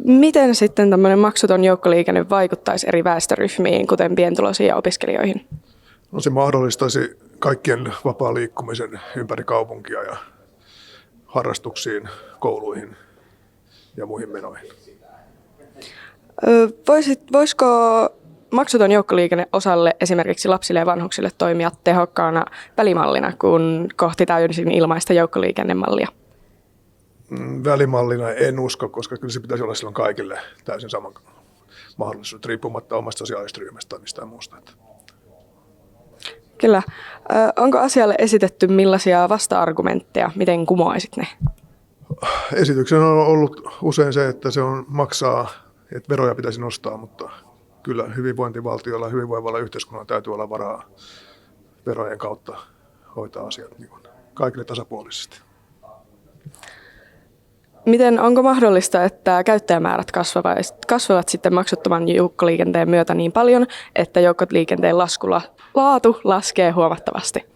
Miten sitten tämmöinen maksuton joukkoliikenne vaikuttaisi eri väestöryhmiin, kuten pienituloisiin ja opiskelijoihin? No, se mahdollistaisi kaikkien vapaa liikkumisen ympäri kaupunkia ja harrastuksiin, kouluihin ja muihin menoihin. Voisiko maksuton joukkoliikenne osalle, esimerkiksi lapsille ja vanhuksille, toimia tehokkaana välimallina kun kohti täysin ilmaista joukkoliikennemallia? Välimallina en usko, koska kyllä se pitäisi olla silloin kaikille täysin saman mahdollisuus, riippumatta omasta sosiaalisesta ryhmästä tai mistään muusta. Kyllä. Onko asialle esitetty millaisia vasta-argumentteja, miten kumoaisit ne? Esityksen on ollut usein se, että se maksaa, että veroja pitäisi nostaa, mutta kyllä hyvinvointivaltiolla ja hyvinvoivalla yhteiskunnalla täytyy olla varaa verojen kautta hoitaa asiat niin kaikille tasapuolisesti. Onko mahdollista, että käyttäjämäärät kasvavat sitten maksuttoman joukkoliikenteen myötä niin paljon, että joukkoliikenteen laatu laskee huomattavasti?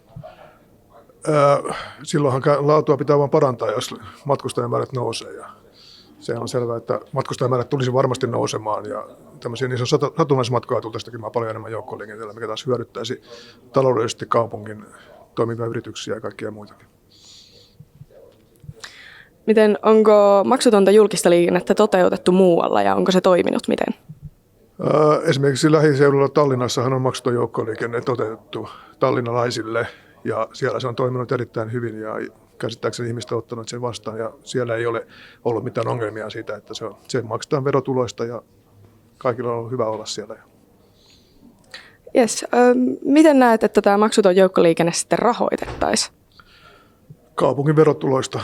Silloinhan laatua pitää vain parantaa, jos matkustajamäärät nousee. Ja se on selvää, että matkustajamäärät tulisi varmasti nousemaan ja tämmöisiä niin satunnaismatkoja tultaisiin tekemään paljon enemmän joukkoliikenteellä, mikä taas hyödyttäisi taloudellisesti kaupungin toimivia yrityksiä ja kaikkia muitakin. Onko maksutonta julkista liikennettä toteutettu muualla ja onko se toiminut miten? Esimerkiksi lähiseudulla Tallinnassahan on maksuton joukkoliikenne toteutettu tallinnalaisille ja siellä se on toiminut erittäin hyvin ja käsittääkseni ihmiset ovat ottaneet sen vastaan ja siellä ei ole ollut mitään ongelmia siitä, että se maksetaan verotuloista ja kaikilla on ollut hyvä olla siellä. Yes. Miten näet, että tämä maksuton joukkoliikenne sitten rahoitettaisiin? Kaupungin verotuloista.